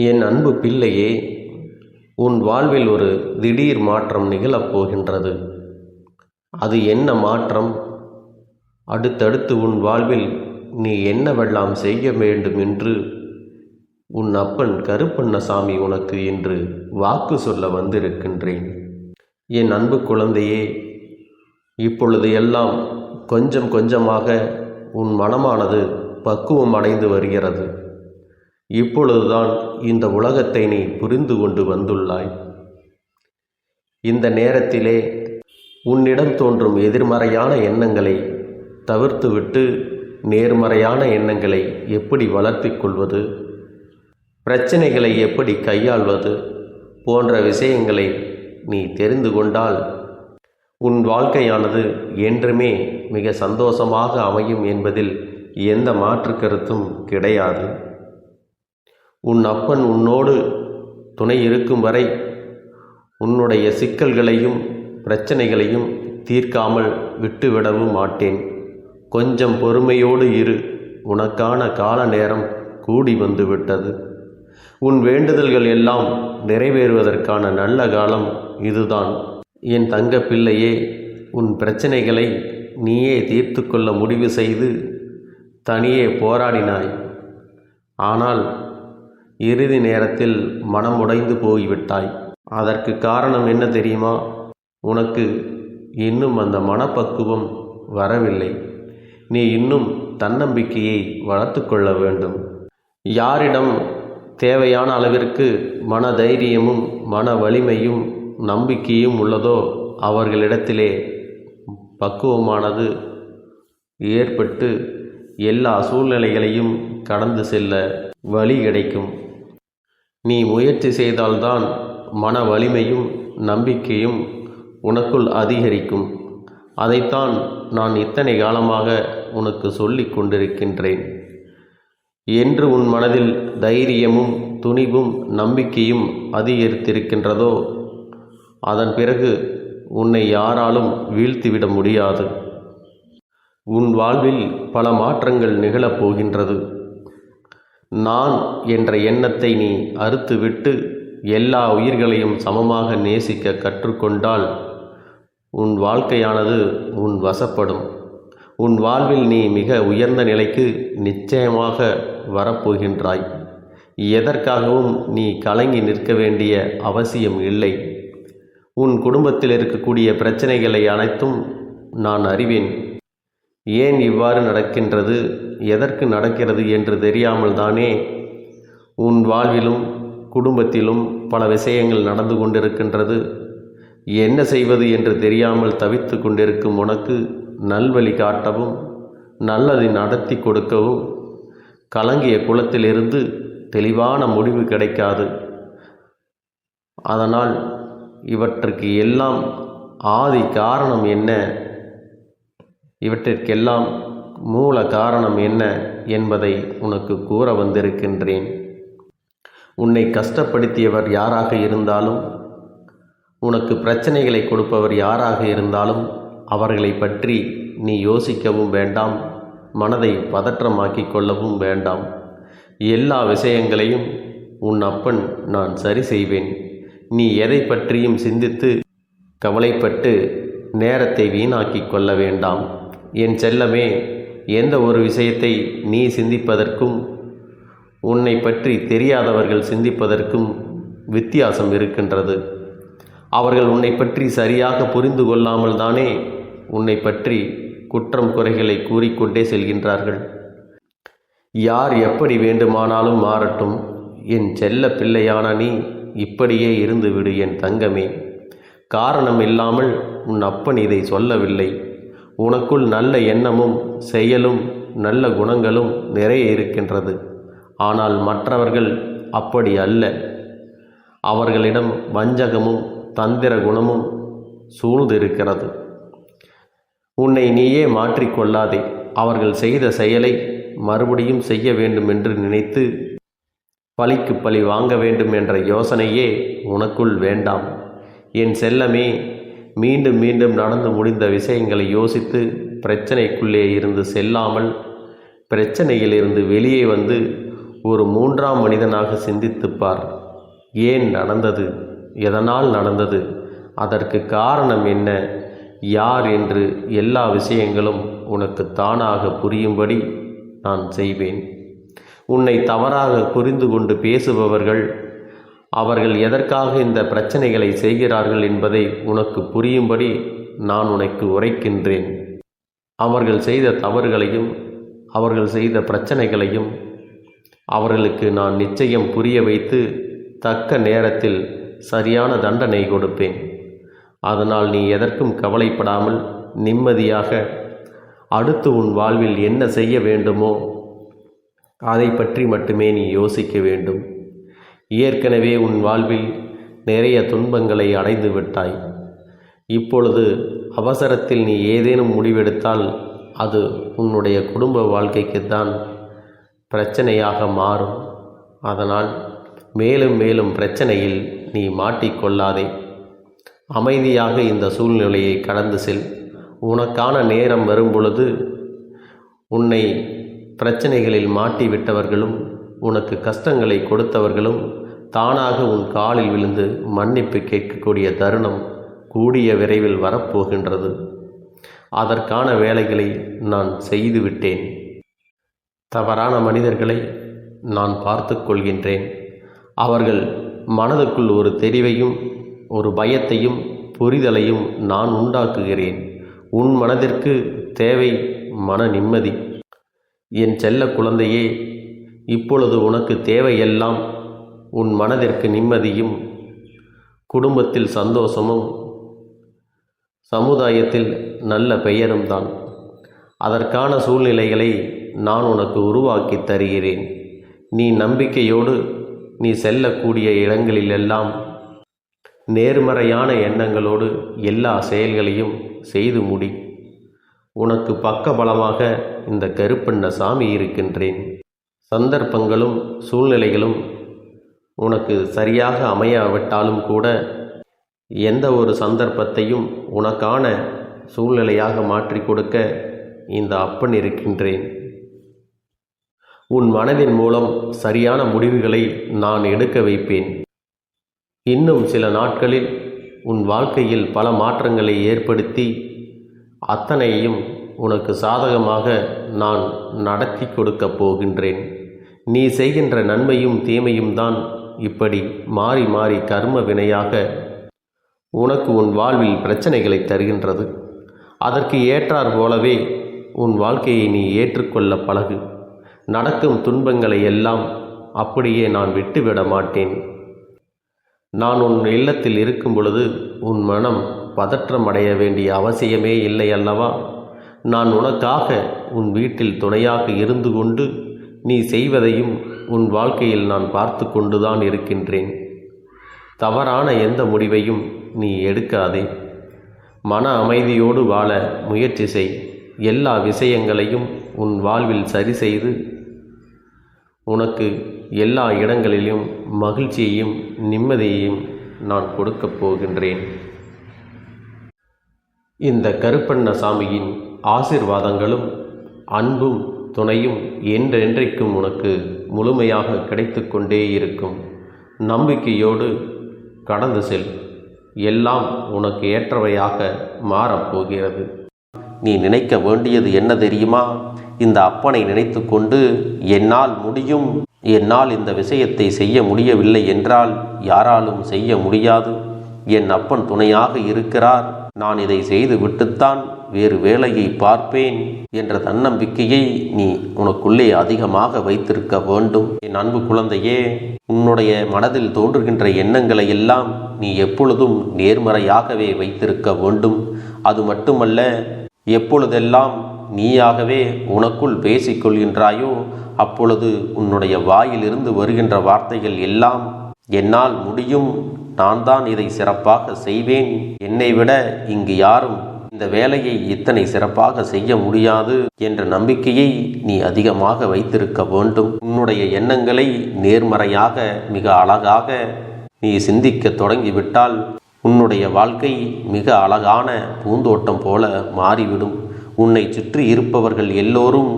என் அன்பு பிள்ளையே, உன் வாழ்வில் ஒரு திடீர் மாற்றம் நிகழப் போகின்றது. அது என்ன மாற்றம்? அடுத்தடுத்து உன் வாழ்வில் நீ என்னவெல்லாம் செய்ய வேண்டும் என்று உன் அப்பன் கருப்பண்ணசாமி உனக்கு இன்று வாக்கு சொல்ல வந்திருக்கின்றேன். என் அன்பு குழந்தையே, இப்பொழுது எல்லாம் கொஞ்சம் கொஞ்சமாக உன் மனமானது பக்குவம் அடைந்து வருகிறது. இப்பொழுதுதான் இந்த உலகத்தை நீ புரிந்து கொண்டு வந்துள்ளாய். இந்த நேரத்திலே உன்னிடம் தோன்றும் எதிர்மறையான எண்ணங்களை தவிர்த்துவிட்டு நேர்மறையான எண்ணங்களை எப்படி வளர்த்திக் கொள்வது, பிரச்சனைகளை எப்படி கையாள்வது போன்ற விஷயங்களை நீ தெரிந்து கொண்டால் உன் வாழ்க்கையானது என்றுமே மிக சந்தோஷமாக அமையும் என்பதில் எந்த மாற்று கருத்தும் கிடையாது. உன் அப்பன் உன்னோடு துணை இருக்கும் வரை உன்னுடைய சிக்கல்களையும் பிரச்சனைகளையும் தீர்க்காமல் விட்டுவிடவும் மாட்டேன். கொஞ்சம் பொறுமையோடு இரு. உனக்கான கால நேரம் கூடி வந்துவிட்டது. உன் வேண்டுதல்கள் எல்லாம் நிறைவேறுவதற்கான நல்ல காலம் இதுதான். என் தங்க பிள்ளையே, உன் பிரச்சனைகளை நீயே தீர்த்து கொள்ள முடிவு செய்து தனியே போராடினாய். ஆனால் இறுதி நேரத்தில் மனமுடைந்து போய்விட்டாய். அதற்கு காரணம் என்ன தெரியுமா? உனக்கு இன்னும் அந்த மனப்பக்குவம் வரவில்லை. நீ இன்னும் தன்னம்பிக்கையை வளர்த்து கொள்ள வேண்டும். யாரிடம் தேவையான அளவிற்கு மன தைரியமும் மன வலிமையும் நம்பிக்கையும் உள்ளதோ அவர்களிடத்திலே பக்குவமானது ஏற்பட்டு எல்லா சூழ்நிலைகளையும் கடந்து செல்ல வழி கிடைக்கும். நீ முயற்சி செய்தால்தான் மன வலிமையும் நம்பிக்கையும் உனக்குள் அதிகரிக்கும். அதைத்தான் நான் இத்தனை காலமாக உனக்கு சொல்லிக் கொண்டிருக்கின்றேன். என்று உன் மனதில் தைரியமும் துணிவும் நம்பிக்கையும் அதிகரித்திருக்கின்றதோ அதன் பிறகு உன்னை யாராலும் வீழ்த்திவிட முடியாது. உன் வாழ்வில் பல மாற்றங்கள் நிகழப் போகின்றது. நான் என்ற எண்ணத்தை நீ அறுத்துவிட்டு எல்லா உயிர்களையும் சமமாக நேசிக்க கற்றுக்கொண்டால் உன் வாழ்க்கையானது உன் வசப்படும். உன் வாழ்வில் நீ மிக உயர்ந்த நிலைக்கு நிச்சயமாக வரப்போகின்றாய். எதற்காகவும் நீ கலங்கி நிற்க வேண்டிய அவசியம் இல்லை. உன் குடும்பத்தில் இருக்கக்கூடிய பிரச்சனைகளை அனைத்தும் நான் அறிவேன். ஏன் இவ்வாறு நடக்கின்றது, எதற்கு நடக்கிறது என்று தெரியாமல் தானே உன் வாழ்விலும் குடும்பத்திலும் பல விஷயங்கள் நடந்து கொண்டிருக்கின்றது. என்ன செய்வது என்று தெரியாமல் தவித்து கொண்டிருக்கும் உனக்கு நல்வழி காட்டவும் நல்லதை நடத்தி கொடுக்கவும் கலங்கிய குளத்திலிருந்து தெளிவான முடிவு கிடைக்காது. அதனால் இவற்றுக்கு எல்லாம் ஆதி காரணம் என்ன, இவற்றிற்கெல்லாம் மூல காரணம் என்ன என்பதை உனக்கு கூற வந்திருக்கின்றேன். உன்னை கஷ்டப்படுத்தியவர் யாராக இருந்தாலும், உனக்கு பிரச்சனைகளை கொடுப்பவர் யாராக இருந்தாலும் அவர்களை பற்றி நீ யோசிக்கவும் வேண்டாம், மனதை பதற்றமாக்கிக் கொள்ளவும் வேண்டாம். எல்லா விஷயங்களையும் உன் அப்பன் நான் சரி செய்வேன். நீ எதை பற்றியும் சிந்தித்து கவலைப்பட்டு நேரத்தை வீணாக்கிக் கொள்ள வேண்டாம். என் செல்லமே, எந்த ஒரு விஷயத்தை நீ சிந்திப்பதற்கும் உன்னை பற்றி தெரியாதவர்கள் சிந்திப்பதற்கும் வித்தியாசம் இருக்கின்றது. அவர்கள் உன்னை பற்றி சரியாக புரிந்து கொள்ளாமல் தானே உன்னை பற்றி குற்றம் குறைகளை கூறிக்கொண்டே செல்கின்றார்கள். யார் எப்படி வேண்டுமானாலும் மாறட்டும். என் செல்ல பிள்ளையான நீ இப்படியே இருந்துவிடு என் தங்கமே. காரணம் இல்லாமல் உன் அப்பன் இதை சொல்லவில்லை. உனக்குள் நல்ல எண்ணமும் செயலும் நல்ல குணங்களும் நிறைய இருக்கின்றது. ஆனால் மற்றவர்கள் அப்படி அல்ல. அவர்களிடம் வஞ்சகமும் தந்திர குணமும் சூழ்ந்து இருக்கிறது. உன்னை நீயே மாற்றிக்கொள்ளாதே. அவர்கள் செய்த செயலை மறுபடியும் செய்ய வேண்டும் என்று நினைத்து பழிக்கு பழி வாங்க வேண்டும் என்ற யோசனையே உனக்குள் வேண்டாம். என் செல்லமே, மீண்டும் மீண்டும் நடந்து முடிந்த விஷயங்களை யோசித்து பிரச்சனைக்குள்ளே இருந்து செல்லாமல் பிரச்சனையிலிருந்து வெளியே வந்து ஒரு மூன்றாம் மனிதனாக சிந்தித்துப் பார். ஏன் நடந்தது, எதனால் நடந்தது, அதற்கு காரணம் என்ன, யார் என்று எல்லா விஷயங்களும் உனக்கு தானாக புரியும்படி நான் செய்வேன். உன்னை தவறாக புரிந்து கொண்டு பேசுபவர்கள் அவர்கள் எதற்காக இந்த பிரச்சனைகளை செய்கிறார்கள் என்பதை உனக்கு புரியும்படி நான் உனக்கு உரைக்கின்றேன். அவர்கள் செய்த தவறுகளையும் அவர்கள் செய்த பிரச்சனைகளையும் அவர்களுக்கு நான் நிச்சயம் புரிய வைத்து தக்க நேரத்தில் சரியான தண்டனை கொடுப்பேன். அதனால் நீ எதற்கும் கவலைப்படாமல் நிம்மதியாக அடுத்து உன் வாழ்வில் என்ன செய்ய வேண்டுமோ அதை பற்றி மட்டுமே நீ யோசிக்க வேண்டும். ஏற்கனவே உன் வாழ்வில் நிறைய துன்பங்களை அடைந்து விட்டாய். இப்பொழுது அவசரத்தில் நீ ஏதேனும் முடிவெடுத்தால் அது உன்னுடைய குடும்ப வாழ்க்கைக்குத்தான் பிரச்சனையாக மாறும். அதனால் மேலும் மேலும் பிரச்சனையில் நீ மாட்டிக்கொள்ளாதே. அமைதியாக இந்த சூழ்நிலையை கடந்து செல். உனக்கான நேரம் வரும்பொழுது உன்னை பிரச்சனைகளில் மாட்டிவிட்டவர்களும் உனக்கு கஷ்டங்களை கொடுத்தவர்களும் தானாக உன் காலில் விழுந்து மன்னிப்பு கேட்கக்கூடிய தருணம் கூடிய விரைவில் வரப்போகின்றது. அதற்கான வேலைகளை நான் செய்துவிட்டேன். தவறான மனிதர்களை நான் பார்த்து கொள்கின்றேன். அவர்கள் மனதுக்குள் ஒரு தெரிவையும் ஒரு பயத்தையும் புரிதலையும் நான் உண்டாக்குகிறேன். உன் மனதிற்கு தேவை மன நிம்மதி. என் செல்ல குழந்தையே, இப்பொழுது உனக்கு தேவையெல்லாம் உன் மனதிற்கு நிம்மதியும் குடும்பத்தில் சந்தோஷமும் சமுதாயத்தில் நல்ல பெயரும் தான். அதற்கான சூழ்நிலைகளை நான் உனக்கு உருவாக்கி தருகிறேன். நீ நம்பிக்கையோடு நீ செல்லக்கூடிய இடங்களிலெல்லாம் நேர்மறையான எண்ணங்களோடு எல்லா செயல்களையும் செய்து முடி. உனக்கு பக்கபலமாக இந்த கருப்பண்ண சாமி இருக்கின்றேன். சந்தர்ப்பங்களும் சூழ்நிலைகளும் உனக்கு சரியாக அமையாவிட்டாலும் கூட எந்த ஒரு சந்தர்ப்பத்தையும் உனக்கான சூழ்நிலையாக மாற்றி கொடுக்க இந்த அப்பன் இருக்கின்றேன். உன் மனதின் மூலம் சரியான முடிவுகளை நான் எடுக்க வைப்பேன். இன்னும் சில நாட்களில் உன் வாழ்க்கையில் பல மாற்றங்களை ஏற்படுத்தி அத்தனையும் உனக்கு சாதகமாக நான் நடத்தி கொடுக்கப் போகின்றேன். நீ செய்கின்ற நன்மையும் தீமையும் தான் இப்படி மாறி மாறி கர்ம வினையாக உனக்கு உன் வாழ்வில் பிரச்சனைகளை தருகின்றது. அதற்கு ஏற்றார் போலவே உன் வாழ்க்கையை நீ ஏற்றுக்கொள்ள பழகு. நடக்கும் துன்பங்களை எல்லாம் அப்படியே நான் விட்டுவிட மாட்டேன். நான் உன் இல்லத்தில் இருக்கும் பொழுது உன் மனம் பதற்றம் அடைய வேண்டிய அவசியமே இல்லை அல்லவா? நான் உனக்காக உன் வீட்டில் துணையாக இருந்து கொண்டு நீ செய்வதையும் உன் வாழ்க்கையில் நான் பார்த்து கொண்டுதான் இருக்கின்றேன். தவறான எந்த முடிவையும் நீ எடுக்காதே. மன அமைதியோடு வாழ முயற்சி செய். எல்லா விஷயங்களையும் உன் வாழ்வில் சரி செய்து உனக்கு எல்லா இடங்களிலும் மகிழ்ச்சியையும் நிம்மதியையும் நான் கொடுக்கப் போகின்றேன். இந்த கருப்பண்ண சாமியின் ஆசீர்வாதங்களும் அன்பும் துணையும் என்றென்றைக்கும் உனக்கு முழுமையாக கிடைத்து கொண்டே இருக்கும். நம்பிக்கையோடு கடந்து செல். எல்லாம் உனக்கு ஏற்றவையாக மாறப்போகிறது. நீ நினைக்க வேண்டியது என்ன தெரியுமா? இந்த அப்பனை நினைத்து கொண்டு என்னால் முடியும், என்னால் இந்த விஷயத்தை செய்ய முடியவில்லை என்றால் யாராலும் செய்ய முடியாது, என் அப்பன் துணையாக இருக்கிறார், நான் இதை செய்து விட்டுத்தான் வேறு வேலையை பார்ப்பேன் என்ற தன்னம்பிக்கையை நீ உனக்குள்ளே அதிகமாக வைத்திருக்க வேண்டும். என் அன்பு குழந்தையே, உன்னுடைய மனதில் தோன்றுகின்ற எண்ணங்களை எல்லாம் நீ எப்பொழுதும் நேர்மறையாகவே வைத்திருக்க வேண்டும். அது மட்டுமல்ல, எப்பொழுதெல்லாம் நீயாகவே உனக்குள் பேசிக்கொள்கின்றாயோ அப்பொழுது உன்னுடைய வாயிலிருந்து வருகின்ற வார்த்தைகள் எல்லாம் என்னால் முடியும், நான் தான் இதை சிறப்பாக செய்வேன், என்னை விட இங்கு யாரும் இந்த வேலையை இத்தனை சிறப்பாக செய்ய முடியாது என்ற நம்பிக்கையை நீ அதிகமாக வைத்திருக்க வேண்டும். உன்னுடைய எண்ணங்களை நேர்மறையாக மிக அழகாக நீ சிந்திக்க தொடங்கிவிட்டால் உன்னுடைய வாழ்க்கை மிக அழகான பூந்தோட்டம் போல மாறிவிடும். உன்னை சுற்றி இருப்பவர்கள் எல்லோரும்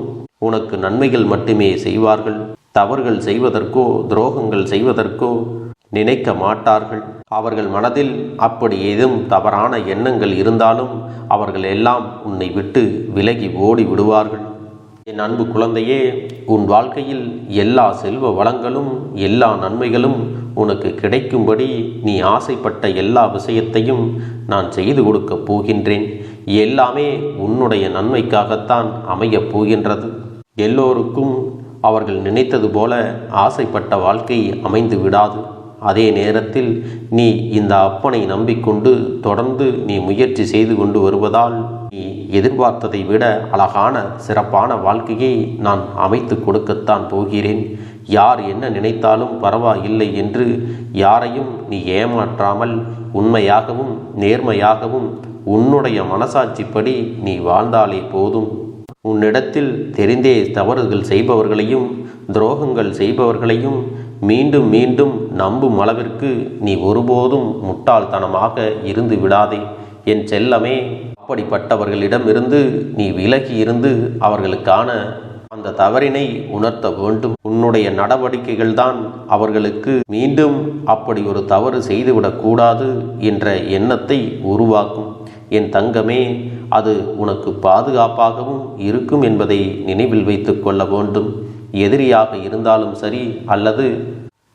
உனக்கு நன்மைகள் மட்டுமே செய்வார்கள். தவறுகள் செய்வதற்கோ துரோகங்கள் செய்வதற்கோ நினைக்க மாட்டார்கள். அவர்கள் மனதில் அப்படி ஏதும் தவறான எண்ணங்கள் இருந்தாலும் அவர்கள் எல்லாம் உன்னை விட்டு விலகி ஓடி விடுவார்கள். என் அன்பு குழந்தையே, உன் வாழ்க்கையில் எல்லா செல்வ வளங்களும் எல்லா நன்மைகளும் உனக்கு கிடைக்கும்படி நீ ஆசைப்பட்ட எல்லா விஷயத்தையும் நான் செய்து கொடுக்கப் போகின்றேன். எல்லாமே உன்னுடைய நன்மைக்காகத்தான் அமையப் போகின்றது. எல்லோருக்கும் அவர்கள் நினைத்தது போல ஆசைப்பட்ட வாழ்க்கை அமைந்து விடாது. அதே நேரத்தில் நீ இந்த அப்பனை நம்பிக்கொண்டு தொடர்ந்து நீ முயற்சி செய்து கொண்டு வருவதால் நீ எதிர்பார்த்ததை விட அழகான சிறப்பான வாழ்க்கையை நான் அமைத்து கொடுக்கத்தான் போகிறேன். யார் என்ன நினைத்தாலும் பரவாயில்லை என்று யாரையும் நீ ஏமாற்றாமல் உண்மையாகவும் நேர்மையாகவும் உன்னுடைய மனசாட்சிப்படி நீ வாழ்ந்தாலே போதும். உன்னிடத்தில் தெரிந்தே தவறுகள் செய்பவர்களையும் துரோகங்கள் செய்பவர்களையும் மீண்டும் மீண்டும் நம்பும் அளவிற்கு நீ ஒருபோதும் முட்டாள்தனமாக இருந்து விடாதே என் செல்லமே. அப்படிப்பட்டவர்களிடமிருந்து நீ விலகி இருந்து அவர்களுக்கான அந்த தவறினை உணர்த்த வேண்டும். உன்னுடைய நடவடிக்கைகள் தான் அவர்களுக்கு மீண்டும் அப்படி ஒரு தவறு செய்துவிடக்கூடாது என்ற எண்ணத்தை உருவாக்கும். என் தங்கமே, அது உனக்கு பாதுகாப்பாகவும் இருக்கும் என்பதை நினைவில் வைத்து கொள்ள வேண்டும். எதிரியாக இருந்தாலும் சரி அல்லது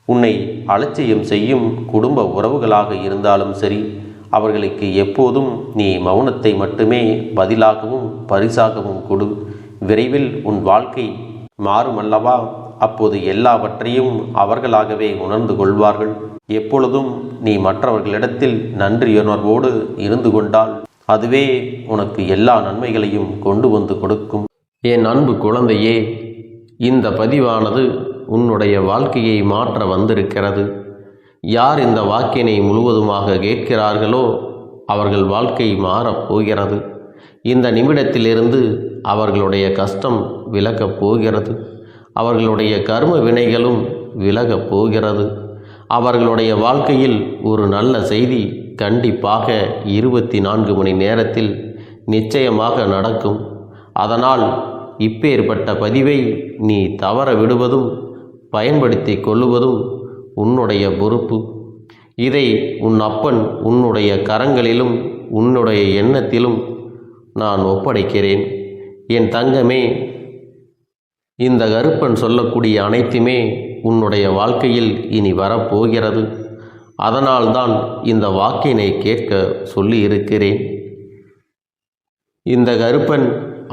உன்னை அலட்சியம் செய்யும் குடும்ப உறவுகளாக இருந்தாலும் சரி, அவர்களுக்கு எப்போதும் நீ மௌனத்தை மட்டுமே பதிலாகவும் பரிசாகவும் கொடு. விரைவில் உன் வாழ்க்கை மாறுமல்லவா? அப்போது எல்லாவற்றையும் அவர்களாகவே உணர்ந்து கொள்வார்கள். எப்பொழுதும் நீ மற்றவர்களிடத்தில் நன்றியுணர்வோடு இருந்து கொண்டால் அதுவே உனக்கு எல்லா நன்மைகளையும் கொண்டு வந்து கொடுக்கும். என் அன்பு குழந்தையே, இந்த பதிவானது உன்னுடைய வாழ்க்கையை மாற்ற வந்திருக்கிறது. யார் இந்த வாக்கினை முழுவதுமாக கேட்கிறார்களோ அவர்கள் வாழ்க்கை மாறப்போகிறது. இந்த நிமிடத்திலிருந்து அவர்களுடைய கஷ்டம் விலகப் போகிறது. அவர்களுடைய கர்ம வினைகளும் விலகப் போகிறது. அவர்களுடைய வாழ்க்கையில் ஒரு நல்ல செய்தி கண்டிப்பாக 24 மணி நேரத்தில் நிச்சயமாக நடக்கும். அதனால் இப்பேற்பட்ட பதிவை நீ தவற விடுவதும் பயன்படுத்தி கொள்ளுவதும் உன்னுடைய பொறுப்பு. இதை உன் அப்பன் உன்னுடைய கரங்களிலும் உன்னுடைய எண்ணத்திலும் நான் ஒப்படைக்கிறேன். என் தங்கமே, இந்த கருப்பன் சொல்லக்கூடிய அனைத்துமே உன்னுடைய வாழ்க்கையில் இனி வரப்போகிறது. அதனால்தான் இந்த வாக்கினை கேட்க சொல்லி இருக்கிறேன். இந்த கருப்பன்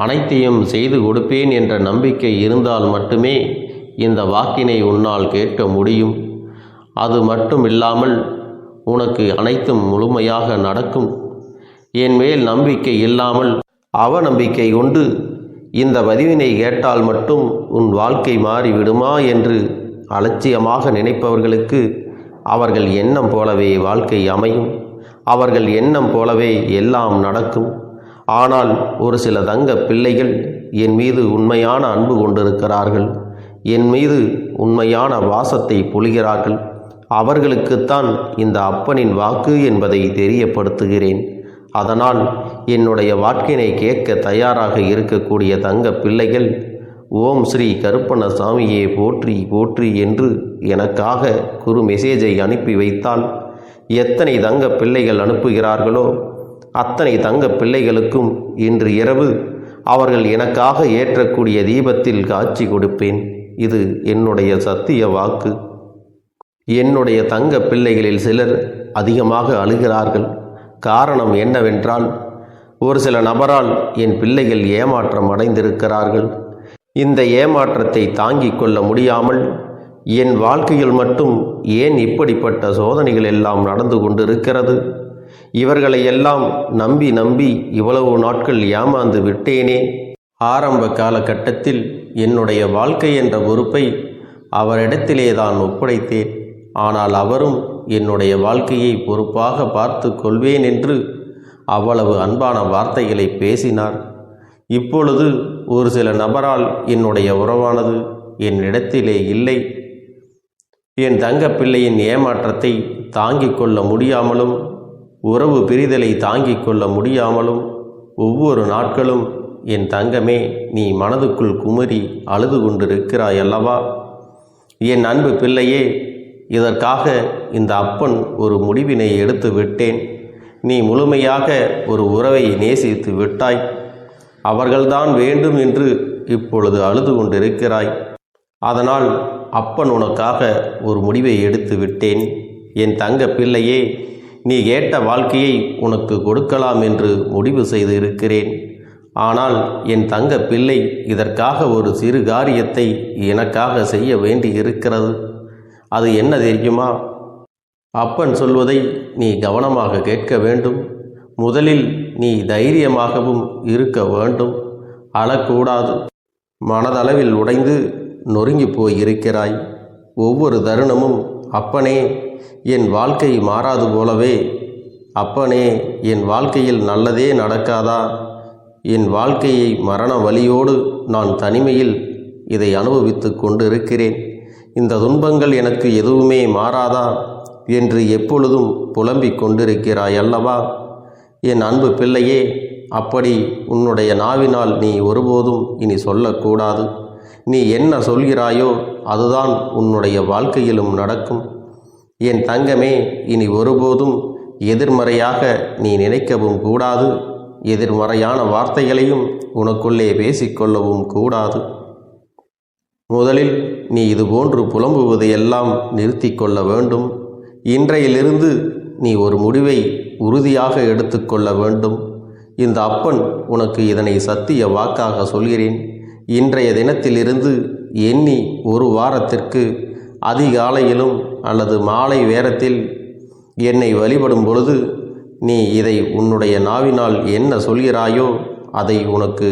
அனைத்தையும் செய்து கொடுப்பேன் என்ற நம்பிக்கை இருந்தால் மட்டுமே இந்த வாக்கினை உன்னால் கேட்க முடியும். அது மட்டும் இல்லாமல் உனக்கு அனைத்தும் முழுமையாக நடக்கும். என் மேல் நம்பிக்கை இல்லாமல் அவநம்பிக்கை கொண்டு இந்த பதிவினை கேட்டால் மட்டும் உன் வாழ்க்கை மாறிவிடுமா என்று அலட்சியமாக நினைப்பவர்களுக்கு அவர்கள் எண்ணம் போலவே வாழ்க்கை அமையும். அவர்கள் எண்ணம் போலவே எல்லாம் நடக்கும். ஆனால் ஒரு சில தங்க பிள்ளைகள் என் மீது உண்மையான அன்பு கொண்டிருக்கிறார்கள். என் மீது உண்மையான வாசத்தை பொழிகிறார்கள். அவர்களுக்குத்தான் இந்த அப்பனின் வாக்கு என்பதை தெரியப்படுத்துகிறேன். அதனால் என்னுடைய வாக்கினை கேட்க தயாராக இருக்கக்கூடிய தங்க பிள்ளைகள் ஓம் ஸ்ரீ கருப்பண்ண சாமியே போற்றி போற்றி என்று எனக்காக குறு மெசேஜை அனுப்பி வைத்தால் எத்தனை தங்க பிள்ளைகள் அனுப்புகிறார்களோ அத்தனை தங்க பிள்ளைகளுக்கும் இன்று இரவு அவர்கள் எனக்காக ஏற்றக்கூடிய தீபத்தில் காட்சி கொடுப்பேன். இது என்னுடைய சத்திய வாக்கு. என்னுடைய தங்க பிள்ளைகளில் சிலர் அதிகமாக அழுகிறார்கள். காரணம் என்னவென்றால் ஒரு சில நபரால் என் பிள்ளைகள் ஏமாற்றம் அடைந்திருக்கிறார்கள். இந்த ஏமாற்றத்தை தாங்கிக் கொள்ள முடியாமல் என் வாழ்க்கையில் மட்டும் ஏன் இப்படிப்பட்ட சோதனைகள் எல்லாம் நடந்து கொண்டிருக்கிறது? இவர்களை எல்லாம் நம்பி நம்பி இவ்வளவு நாட்கள் ஏமாந்து விட்டேனே. ஆரம்ப காலகட்டத்தில் என்னுடைய வாழ்க்கை என்ற பொறுப்பை அவரிடத்திலே தான் ஒப்படைத்தேன். ஆனால் அவரும் என்னுடைய வாழ்க்கையை பொறுப்பாக பார்த்து கொள்வேன் என்று அவ்வளவு அன்பான வார்த்தைகளை பேசினார். இப்பொழுது ஒரு சில நபரால் என்னுடைய உறவானது என்னிடத்திலே இல்லை. என் தங்கப்பிள்ளையின் ஏமாற்றத்தை தாங்கிக் கொள்ள முடியாமலும் உறவு பிரிதலை தாங்கிக் கொள்ள முடியாமலும் ஒவ்வொரு நாட்களும் என் தங்கமே நீ மனதுக்குள் குமரி அழுது கொண்டிருக்கிறாய் அல்லவா? என் அன்பு பிள்ளையே, இதற்காக இந்த அப்பன் ஒரு முடிவினை எடுத்து விட்டேன். நீ முழுமையாக ஒரு உறவை நேசித்து விட்டாய். அவர்கள்தான் வேண்டும் என்று இப்பொழுது அழுது கொண்டிருக்கிறாய். அதனால் அப்பன் உனக்காக ஒரு முடிவை எடுத்து விட்டேன். என் தங்க பிள்ளையே, நீ கேட்ட வாழ்க்கையை உனக்கு கொடுக்கலாம் என்று முடிவு செய்து இருக்கிறேன். ஆனால் என் தங்க பிள்ளை, இதற்காக ஒரு சிறு காரியத்தை எனக்காக செய்ய வேண்டி இருக்கிறது. அது என்ன தெரியுமா? அப்பன் சொல்வதை நீ கவனமாக கேட்க வேண்டும். முதலில் நீ தைரியமாகவும் இருக்க வேண்டும். அழக்கூடாது. மனதளவில் உடைந்து நொறுங்கி போய் இருக்கிறாய். ஒவ்வொரு தருணமும் அப்பனே, என் வாழ்க்கை மாறாது போலவே, அப்பனே, என் வாழ்க்கையில் நல்லதே நடக்காதா, என் வாழ்க்கையை மரண வலியோடு நான் தனிமையில் இதை அனுபவித்து கொண்டிருக்கிறேன், இந்த துன்பங்கள் எனக்கு எதுவுமே மாறாதா என்று எப்பொழுதும் புலம்பிக் கொண்டிருக்கிறாய் அல்லவா? என் அன்பு பிள்ளையே, அப்படி உன்னுடைய நாவினால் நீ ஒருபோதும் இனி சொல்லக்கூடாது. நீ என்ன சொல்கிறாயோ அதுதான் உன்னுடைய வாழ்க்கையிலும் நடக்கும். என் தங்கமே, இனி ஒருபோதும் எதிர்மறையாக நீ நினைக்கவும் கூடாது. எதிர்மறையான வார்த்தைகளையும் உனக்குள்ளே பேசிக்கொள்ளவும் கூடாது. முதலில் நீ இதுபோன்று புலம்புவதையெல்லாம் நிறுத்தி கொள்ள வேண்டும். இன்றையிலிருந்து நீ ஒரு முடிவை உறுதியாக எடுத்துக்கொள்ள வேண்டும். இந்த அப்பன் உனக்கு இதனை சத்திய வாக்காக சொல்கிறேன். இன்றைய தினத்திலிருந்து எண்ணி ஒரு வாரத்திற்கு அதிகாலையிலும் அல்லது மாலை நேரத்தில் என்னை வழிபடும் பொழுது நீ இதை உன்னுடைய நாவினால் என்ன சொல்கிறாயோ அதை உனக்கு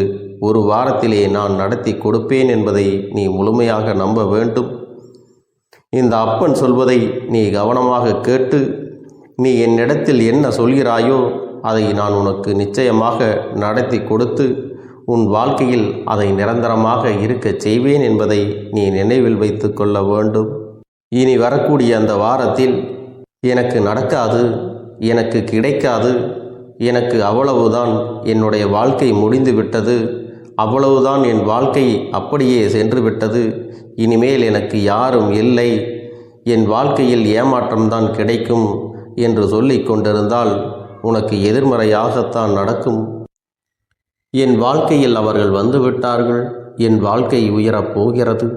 ஒரு வாரத்திலே நான் நடத்தி கொடுப்பேன் என்பதை நீ முழுமையாக நம்ப வேண்டும். இந்த அப்பன் சொல்வதை நீ கவனமாக கேட்டு நீ என்னிடத்தில் என்ன சொல்கிறாயோ அதை நான் உனக்கு நிச்சயமாக நடத்தி கொடுத்து உன் வாழ்க்கையில் அதை நிரந்தரமாக இருக்கச் செய்வேன் என்பதை நீ நினைவில் வைத்து கொள்ள வேண்டும். இனி வரக்கூடிய அந்த வாரத்தில் எனக்கு நடக்காது, எனக்கு கிடைக்காது, எனக்கு அவ்வளவுதான், என்னுடைய வாழ்க்கை முடிந்து விட்டது, அவ்வளவுதான், என் வாழ்க்கை அப்படியே சென்று விட்டது, இனிமேல் எனக்கு யாரும் இல்லை, என் வாழ்க்கையில் ஏமாற்றம்தான் கிடைக்கும் என்று சொல்லிக் கொண்டிருந்தால் உனக்கு எதிர்மறையாகத்தான் நடக்கும். என் வாழ்க்கையில் அவர்கள் வந்துவிட்டார்கள், என் வாழ்க்கை உயரப் போகிறது,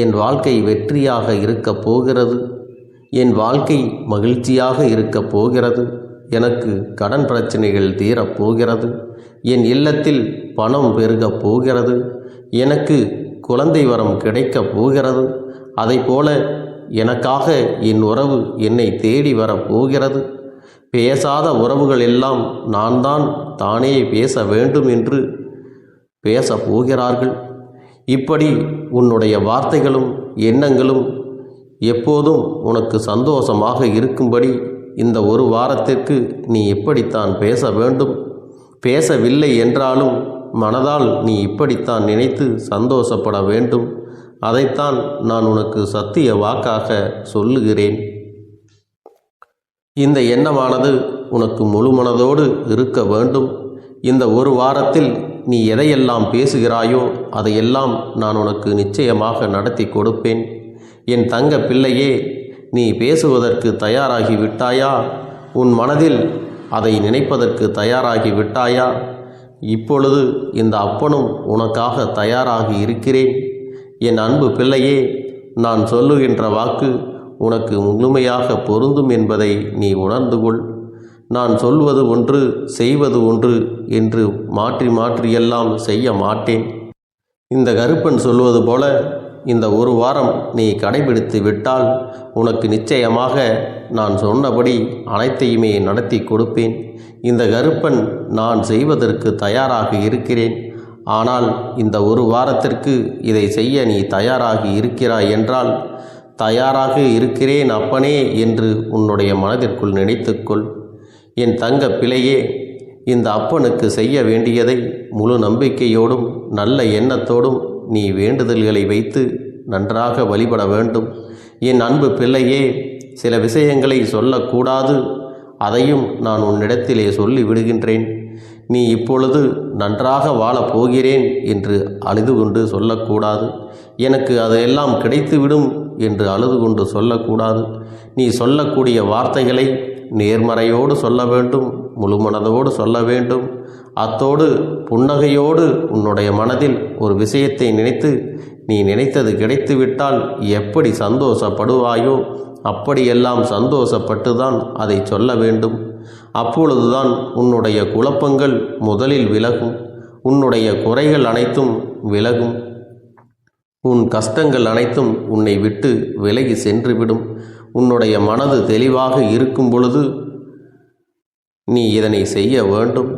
என் வாழ்க்கை வெற்றியாக இருக்கப் போகிறது, என் வாழ்க்கை மகிழ்ச்சியாக இருக்கப் போகிறது, எனக்கு கடன் பிரச்சனைகள் தீரப்போகிறது, என் இல்லத்தில் பணம் பெருகப் போகிறது, எனக்கு குழந்தை வரம் கிடைக்கப் போகிறது, அதைப்போல எனக்காக என் உறவு என்னை தேடி வரப்போகிறது, பேசாத உறவுகள் எல்லாம் நான் தான் தானே பேச வேண்டும் என்று பேசப் போகிறார்கள். இப்படி உன்னுடைய வார்த்தைகளும் எண்ணங்களும் எப்போதும் உனக்கு சந்தோஷமாக இருக்கும்படி இந்த ஒரு வாரத்திற்கு நீ இப்படித்தான் பேச வேண்டும். பேசவில்லை என்றாலும் மனதால் நீ இப்படித்தான் நினைத்து சந்தோஷப்பட வேண்டும். அதைத்தான் நான் உனக்கு சத்திய வாக்காக சொல்லுகிறேன். இந்த எண்ணமானது உனக்கு முழு மனதோடு இருக்க வேண்டும். இந்த ஒரு வாரத்தில் நீ எதையெல்லாம் பேசுகிறாயோ அதையெல்லாம் நான் உனக்கு நிச்சயமாக நடத்தி கொடுப்பேன். என் தங்க பிள்ளையே, நீ பேசுவதற்கு தயாராகி விட்டாயா? உன் மனதில் அதை நினைப்பதற்கு தயாராகி விட்டாயா? இப்பொழுது இந்த அப்பனும் உனக்காக தயாராகி இருக்கிறேன். என் அன்பு பிள்ளையே, நான் சொல்லுகின்ற வாக்கு உனக்கு முழுமையாக பொருந்தும் என்பதை நீ உணர்ந்து கொள். நான் சொல்வது ஒன்று செய்வது ஒன்று என்று மாற்றி மாற்றியெல்லாம் செய்ய மாட்டேன். இந்த கருப்பன் சொல்வது போல இந்த ஒரு வாரம் நீ கடைபிடித்து விட்டால் உனக்கு நிச்சயமாக நான் சொன்னபடி அனைத்தையுமே நடத்தி கொடுப்பேன். இந்த கருப்பன் நான் செய்வதற்கு தயாராக இருக்கிறேன். ஆனால் இந்த ஒரு வாரத்திற்கு இதை செய்ய நீ தயாராகி இருக்கிறாய் என்றால், தயாராக இருக்கிறேன் அப்பனே என்று உன்னுடைய மனதிற்குள் நினைத்துக்கொள். என் தங்க பிள்ளையே, இந்த அப்பனுக்கு செய்ய வேண்டியதை முழு நம்பிக்கையோடும் நல்ல எண்ணத்தோடும் நீ வேண்டுதல்களை வைத்து நன்றாக வழிபட வேண்டும். என் அன்பு பிள்ளையே, சில விஷயங்களை சொல்லக்கூடாது, அதையும் நான் உன்னிடத்திலே சொல்லி விடுகின்றேன். நீ இப்பொழுது நன்றாக வாழப் போகிறேன் என்று அழுது கொண்டு சொல்லக்கூடாது. எனக்கு அதையெல்லாம் கிடைத்துவிடும் என்று அழுது கொண்டு சொல்லக்கூடாது. நீ சொல்லக்கூடிய வார்த்தைகளை நேர்மறையோடு சொல்ல வேண்டும், முழுமனதோடு சொல்ல வேண்டும். அத்தோடு புன்னகையோடு உன்னுடைய மனதில் ஒரு விஷயத்தை நினைத்து நீ நினைத்தது கிடைத்துவிட்டால் எப்படி சந்தோஷப்படுவாயோ அப்படியெல்லாம் சந்தோஷப்பட்டுதான் அதை சொல்ல வேண்டும். அப்பொழுதுதான் உன்னுடைய குழப்பங்கள் முதலில் விலகும், உன்னுடைய குறைகள் அனைத்தும் விலகும், உன் கஷ்டங்கள் அனைத்தும் உன்னை விட்டு விலகி சென்றுவிடும். உன்னுடைய மனது தெளிவாக இருக்கும் பொழுது நீ இதனை செய்ய வேண்டும்.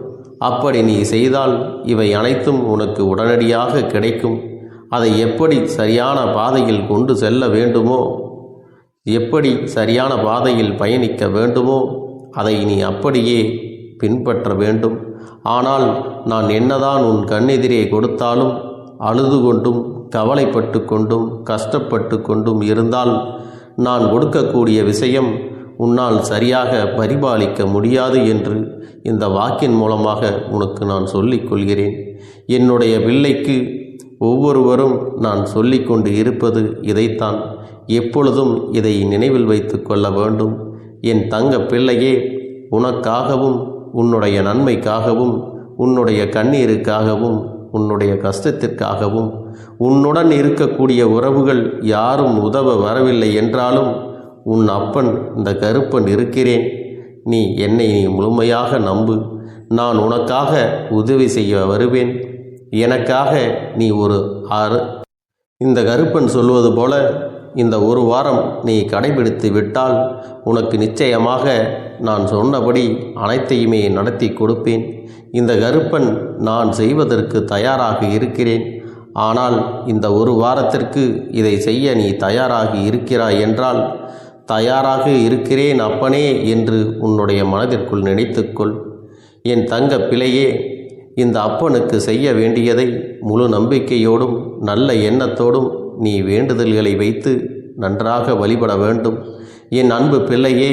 அப்படி நீ செய்தால் இவை அனைத்தும் உனக்கு உடனடியாக கிடைக்கும். அதை எப்படி சரியான பாதையில் கொண்டு செல்ல வேண்டுமோ, எப்படி சரியான பாதையில் பயணிக்க வேண்டுமோ அதை நீ அப்படியே பின்பற்ற வேண்டும். ஆனால் நான் என்னதான் உன் கண்ணெதிரே கொடுத்தாலும் அழுது கொண்டும் கவலைப்பட்டு கொண்டும் கஷ்டப்பட்டு கொண்டும் இருந்தால் நான் கொடுக்கக்கூடிய விஷயம் உன்னால் சரியாக பரிபாலிக்க முடியாது என்று இந்த வாக்கின் மூலமாக உனக்கு நான் சொல்லிக் கொள்கிறேன். என்னுடைய பிள்ளைக்கு ஒவ்வொருவரும் நான் சொல்லிக்கொண்டு இருப்பது இதைத்தான். எப்பொழுதும் இதை நினைவில் வைத்து கொள்ள வேண்டும். என் தங்க பிள்ளையே, உனக்காகவும் உன்னுடைய நன்மைக்காகவும் உன்னுடைய கண்ணீருக்காகவும் உன்னுடைய கஷ்டத்திற்காகவும் உன்னுடன் இருக்கக்கூடிய உறவுகள் யாரும் உதவ வரவில்லை என்றாலும் உன் அப்பன் இந்த கருப்பன் இருக்கிறேன். நீ என்னை முழுமையாக நம்பு. நான் உனக்காக உதவி செய்ய வருவேன். எனக்காக நீ இந்த கருப்பன் சொல்வது போல இந்த ஒரு வாரம் நீ கடைபிடித்து விட்டால் உனக்கு நிச்சயமாக நான் சொன்னபடி அனைத்தையுமே நடத்தி கொடுப்பேன். இந்த கருப்பன் நான் செய்வதற்கு தயாராக இருக்கிறேன். ஆனால் இந்த ஒரு வாரத்திற்கு இதை செய்ய நீ தயாராகி இருக்கிறாய் என்றால், தயாராக இருக்கிறேன் அப்பனே என்று உன்னுடைய மனதிற்குள் நினைத்துக்கொள். என் தங்க பிள்ளையே, இந்த அப்பனுக்கு செய்ய வேண்டியதை முழு நம்பிக்கையோடும் நல்ல எண்ணத்தோடும் நீ வேண்டுதல்களை வைத்து நன்றாக வழிபட வேண்டும். என் அன்பு பிள்ளையே,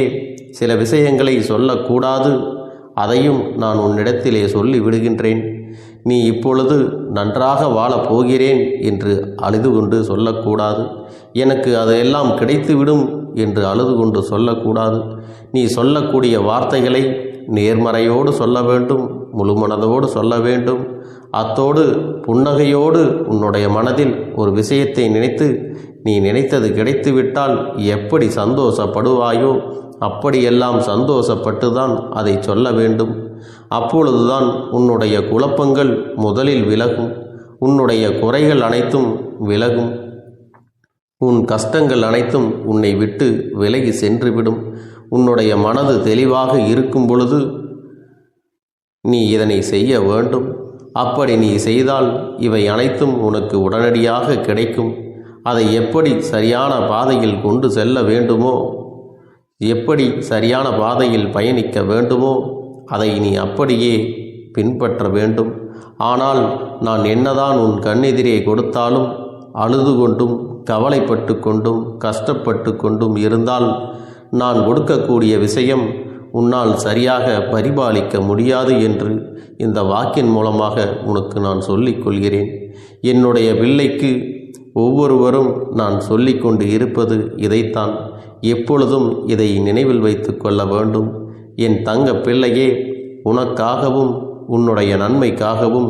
சில விஷயங்களை சொல்லக்கூடாது, அதையும் நான் உன்னிடத்திலே சொல்லி விடுகின்றேன். நீ இப்பொழுது நன்றாக வாழப் போகிறேன் என்று அழுது கொண்டு சொல்லக்கூடாது. எனக்கு அதையெல்லாம் கிடைத்துவிடும் என்று அழுது கொண்டு சொல்லக்கூடாது. நீ சொல்லக்கூடிய வார்த்தைகளை நேர்மறையோடு சொல்ல வேண்டும், முழுமனதோடு சொல்ல வேண்டும். அத்தோடு புன்னகையோடு உன்னுடைய மனதில் ஒரு விஷயத்தை நினைத்து நீ நினைத்தது கிடைத்துவிட்டால் எப்படி சந்தோஷப்படுவாயோ அப்படியெல்லாம் சந்தோஷப்பட்டுதான் அதை சொல்ல வேண்டும். அப்பொழுதுதான் உன்னுடைய குழப்பங்கள் முதலில் விலகும், உன்னுடைய குறைகள் அனைத்தும் விலகும், உன் கஷ்டங்கள் அனைத்தும் உன்னை விட்டு விலகி சென்றுவிடும். உன்னுடைய மனது தெளிவாக இருக்கும் பொழுது நீ இதனை செய்ய வேண்டும். அப்படி நீ செய்தால் இவை அனைத்தும் உனக்கு உடனடியாக கிடைக்கும். அதை எப்படி சரியான பாதையில் கொண்டு செல்ல வேண்டுமோ, எப்படி சரியான பாதையில் பயணிக்க வேண்டுமோ அதை நீ அப்படியே பின்பற்ற வேண்டும். ஆனால் நான் என்னதான் உன் கண்ணெதிரே கொடுத்தாலும் அழுது கொண்டும் கவலைப்பட்டு கொண்டும் கஷ்டப்பட்டு கொண்டும் இருந்தால் நான் கொடுக்கக்கூடிய விஷயம் உன்னால் சரியாக பரிபாலிக்க முடியாது என்று இந்த வாக்கின் மூலமாக உனக்கு நான் சொல்லிக் கொள்கிறேன். என்னுடைய பிள்ளைக்கு ஒவ்வொருவரும் நான் சொல்லிக்கொண்டு இருப்பது இதைத்தான். எப்பொழுதும் இதை நினைவில் வைத்து கொள்ள வேண்டும். என் தங்க பிள்ளையே, உனக்காகவும் உன்னுடைய நன்மைக்காகவும்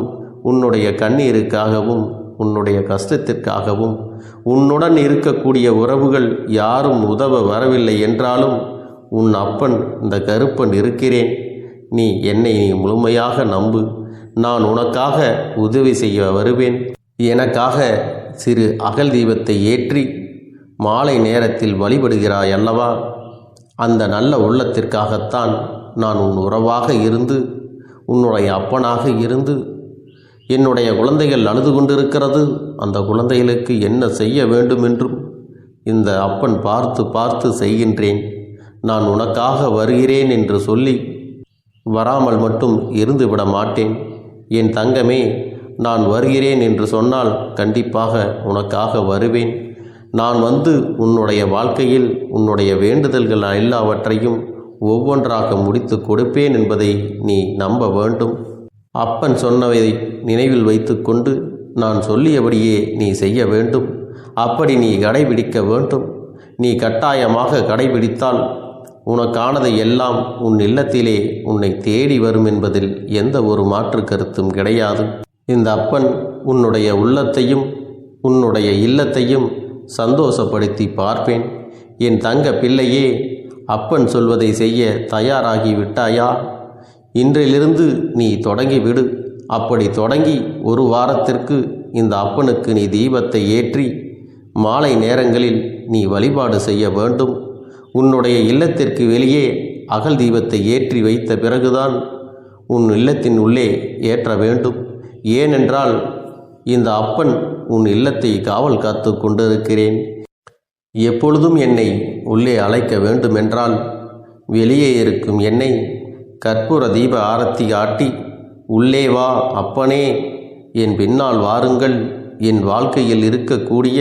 உன்னுடைய கண்ணீருக்காகவும் உன்னுடைய கஷ்டத்திற்காகவும் உன்னுடன் இருக்கக்கூடிய உறவுகள் யாரும் உதவ வரவில்லை என்றாலும் உன் அப்பன் இந்த கருப்பன் இருக்கிறேன். நீ என்னை முழுமையாக நம்பு. நான் உனக்காக உதவி செய்ய வருவேன். எனக்காக சிறு அகல் தீபத்தை ஏற்றி மாலை நேரத்தில் வழிபடுகிறாய் அல்லவா? அந்த நல்ல உள்ளத்திற்காகத்தான் நான் உன் உறவாக இருந்து உன்னுடைய அப்பனாக இருந்து என்னுடைய குழந்தைகள் அழுது கொண்டிருக்கிறது, அந்த குழந்தைகளுக்கு என்ன செய்ய வேண்டும் என்றும் இந்த அப்பன் பார்த்து பார்த்து செய்கின்றேன். நான் உனக்காக வருகிறேன் என்று சொல்லி வராமல் மட்டும் இருந்து விட மாட்டேன். என் தங்கமே, நான் வருகிறேன் என்று சொன்னால் கண்டிப்பாக உனக்காக வருவேன். நான் வந்து உன்னுடைய வாழ்க்கையில் உன்னுடைய வேண்டுதல்கள் எல்லாவற்றையும் ஒவ்வொன்றாக முடித்து கொடுப்பேன் என்பதை நீ நம்ப வேண்டும். அப்பன் சொன்னவை நினைவில் வைத்துக்கொண்டு நான் சொல்லியபடியே நீ செய்ய வேண்டும். அப்படி நீ கடைபிடிக்க வேண்டும். நீ கட்டாயமாக கடைபிடித்தால் உனக்கானதை எல்லாம் உன் இல்லத்திலே உன்னை தேடி வரும் என்பதில் எந்த ஒரு மாற்று கருத்தும் கிடையாது. இந்த அப்பன் உன்னுடைய உள்ளத்தையும் உன்னுடைய இல்லத்தையும் சந்தோஷப்படுத்தி பார்ப்பேன். என் தங்க பிள்ளையே, அப்பன் சொல்வதை செய்ய தயாராகி விட்டாயா? இன்றிலிருந்து நீ தொடங்கிவிடு. அப்படி தொடங்கி ஒரு வாரத்திற்கு இந்த அப்பனுக்கு நீ தீபத்தை ஏற்றி மாலை நேரங்களில் நீ வழிபாடு செய்ய வேண்டும். உன்னுடைய இல்லத்திற்கு வெளியே அகல் தீபத்தை ஏற்றி வைத்த பிறகுதான் உன் இல்லத்தின் உள்ளே ஏற்ற வேண்டும். ஏனென்றால் இந்த அப்பன் உன் இல்லத்தை காவல் காத்து கொண்டிருக்கிறேன். எப்பொழுதும் என்னை உள்ளே அழைக்க வேண்டுமென்றால் வெளியே இருக்கும் என்னை கற்பூர தீப ஆரத்தி காட்டி உள்ளே வா அப்பனே, என் பின்னால் வாருங்கள், என் வாழ்க்கையில் இருக்கக்கூடிய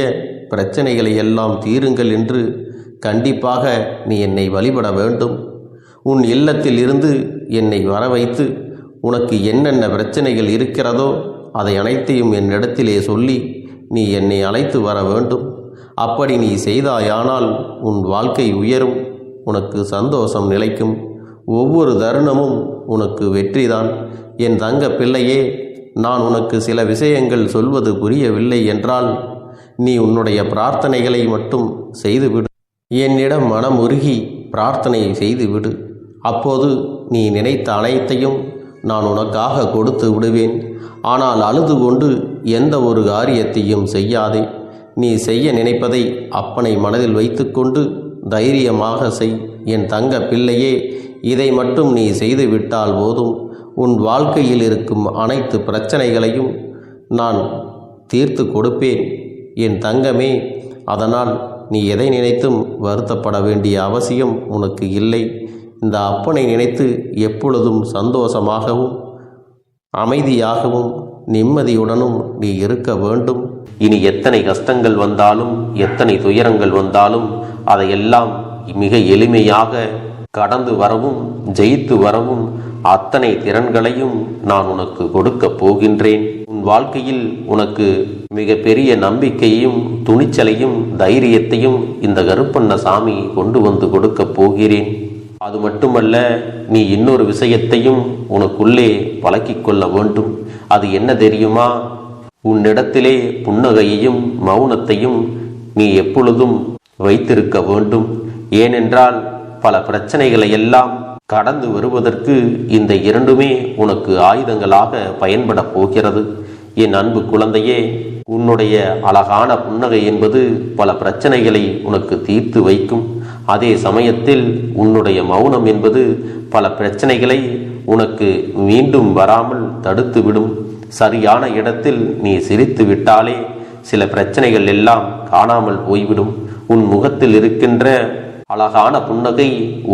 பிரச்சனைகளை எல்லாம் தீருங்கள் என்று கண்டிப்பாக நீ என்னை வழிபட வேண்டும். உன் இல்லத்தில் இருந்து என்னை வர வைத்து உனக்கு என்னென்ன பிரச்சனைகள் இருக்கிறதோ அதை அனைத்தையும் என்னிடத்திலே சொல்லி நீ என்னை அழைத்து வர வேண்டும். அப்படி நீ செய்தாயானால் உன் வாழ்க்கை உயரும், உனக்கு சந்தோஷம் நிலைக்கும், ஒவ்வொரு தருணமும் உனக்கு வெற்றிதான். என் தங்க பிள்ளையே, நான் உனக்கு சில விஷயங்கள் சொல்வது புரியவில்லை என்றால் நீ உன்னுடைய பிரார்த்தனைகளை மட்டும் செய்துவிடு. என்னிடம் மனமுருகி பிரார்த்தனை செய்துவிடு. அப்போது நீ நினைத்த அனைத்தையும் நான் உனக்காக கொடுத்து விடுவேன். ஆனால் அழுது கொண்டு எந்த ஒரு காரியத்தையும் செய்யாதே. நீ செய்ய நினைப்பதை அப்பனை மனதில் வைத்துக்கொண்டு தைரியமாக செய். என் தங்க பிள்ளையே, இதை மட்டும் நீ செய்துவிட்டால் போதும். உன் வாழ்க்கையில் இருக்கும் அனைத்து பிரச்சனைகளையும் நான் தீர்த்து கொடுப்பேன் என் தங்கமே. அதனால் நீ எதை நினைத்தும் வருத்தப்பட வேண்டிய அவசியம் உனக்கு இல்லை. இந்த அப்பனை நினைத்து எப்பொழுதும் சந்தோஷமாகவும் அமைதியாகவும் நிம்மதியுடனும் நீ இருக்க வேண்டும். இனி எத்தனை கஷ்டங்கள் வந்தாலும் எத்தனை துயரங்கள் வந்தாலும் அதையெல்லாம் மிக எளிமையாக கடந்து வரவும் ஜெயித்து வரவும் அத்தனை திறன்களையும் நான் உனக்கு கொடுக்க போகின்றேன். உன் வாழ்க்கையில் உனக்கு மிக பெரிய நம்பிக்கையும் துணிச்சலையும் தைரியத்தையும் இந்த கருப்பண்ணசாமி கொண்டு வந்து கொடுக்க போகிறேன். அது மட்டுமல்ல, நீ இன்னொரு விஷயத்தையும் உனக்குள்ளே பழக்கிக் கொள்ள வேண்டும். அது என்ன தெரியுமா? உன்னிடத்திலே புன்னகையையும் மௌனத்தையும் நீ எப்பொழுதும் வைத்திருக்க வேண்டும். ஏனென்றால் பல பிரச்சனைகளை எல்லாம் கடந்து வருவதற்கு இந்த இரண்டுமே உனக்கு ஆயுதங்களாக பயன்பட போகிறது. என் அன்பு குழந்தையே, உன்னுடைய அழகான புன்னகை என்பது பல பிரச்சனைகளை உனக்கு தீர்த்து வைக்கும். அதே சமயத்தில் உன்னுடைய மௌனம் என்பது பல பிரச்சனைகளை உனக்கு மீண்டும் வராமல் தடுத்து விடும். சரியான இடத்தில் நீ சிரித்து விட்டாலே சில பிரச்சனைகள் எல்லாம் காணாமல் போய்விடும். உன் முகத்தில் இருக்கின்ற அழகான புன்னகை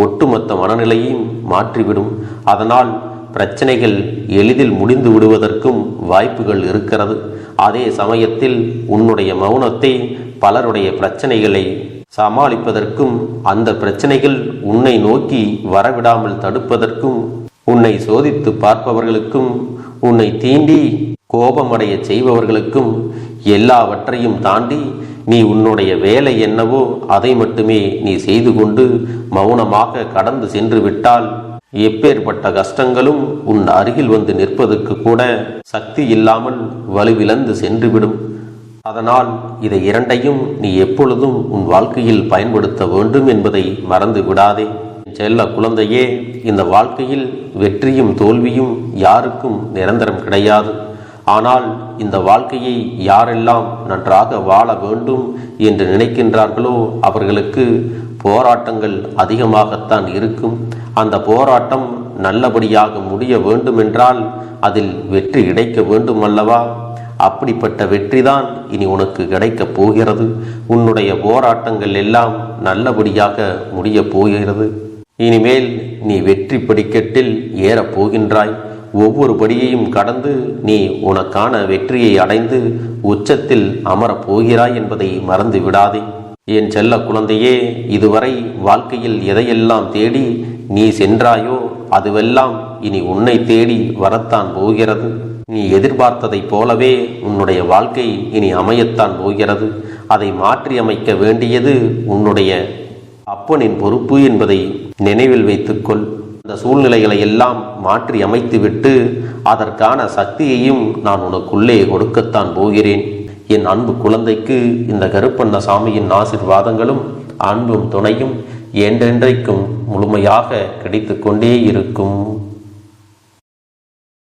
ஒட்டுமொத்த மனநிலையும் மாற்றிவிடும். அதனால் பிரச்சனைகள் எளிதில் முடிந்து விடுவதற்கும் வாய்ப்புகள் இருக்கிறது. அதே சமயத்தில் உன்னுடைய மௌனத்தை பலருடைய பிரச்சனைகளை சமாளிப்பதற்கும் அந்த பிரச்சனைகள் உன்னை நோக்கி வரவிடாமல் தடுப்பதற்கும் உன்னை சோதித்து பார்ப்பவர்களுக்கும் உன்னை தீண்டி கோபமடைய செய்பவர்களுக்கும் எல்லாவற்றையும் தாண்டி நீ உன்னுடைய வேலை என்னவோ அதை மட்டுமே நீ செய்து கொண்டு மௌனமாக கடந்து சென்று விட்டால் எப்பேற்பட்ட கஷ்டங்களும் உன் அருகில் வந்து நிற்பதற்கு கூட சக்தி இல்லாமல் வலுவிழந்து சென்றுவிடும். அதனால் இதை இரண்டையும் நீ எப்பொழுதும் உன் வாழ்க்கையில் பயன்படுத்த வேண்டும் என்பதை மறந்து விடாதே. செல்ல குழந்தையே, இந்த வாழ்க்கையில் வெற்றியும் தோல்வியும் யாருக்கும் நிரந்தரம் கிடையாது. ஆனால் இந்த வாழ்க்கையை யாரெல்லாம் நன்றாக வாழ வேண்டும் என்று நினைக்கின்றார்களோ அவர்களுக்கு போராட்டங்கள் அதிகமாகத்தான் இருக்கும். அந்த போராட்டம் நல்லபடியாக முடிய வேண்டுமென்றால் அதில் வெற்றி கிடைக்க வேண்டும் அல்லவா? அப்படிப்பட்ட வெற்றிதான் இனி உனக்கு கிடைக்கப் போகிறது. உன்னுடைய போராட்டங்கள் எல்லாம் நல்லபடியாக முடிய போகிறது. இனிமேல் நீ வெற்றி படிக்கட்டில் ஏறப் போகின்றாய். ஒவ்வொரு படியையும் கடந்து நீ உனக்கான வெற்றியை அடைந்து உச்சத்தில் அமரப் போகிறாய் என்பதை மறந்து விடாதே. என் செல்ல குழந்தையே, இதுவரை வாழ்க்கையில் எதையெல்லாம் தேடி நீ சென்றாயோ அதுவெல்லாம் இனி உன்னை தேடி வரத்தான் போகிறது. நீ எதிர்பார்த்ததைப் போலவே உன்னுடைய வாழ்க்கை இனி அமையத்தான் போகிறது. அதை மாற்றி அமைக்க வேண்டியது உன்னுடைய அப்பனின் பொறுப்பு என்பதை நினைவில் வைத்துக்கொள். அந்த சூழ்நிலைகளை எல்லாம் மாற்றி அமைத்துவிட்டு அதற்கான சக்தியையும் நான் உனக்குள்ளே கொடுக்கத்தான் போகிறேன். என் அன்பு குழந்தைக்கு இந்த கருப்பண்ணசாமியின் ஆசீர்வாதங்களும் அன்பும் துணையும் என்றென்றைக்கும் முழுமையாக கிடைத்து கொண்டே இருக்கும்.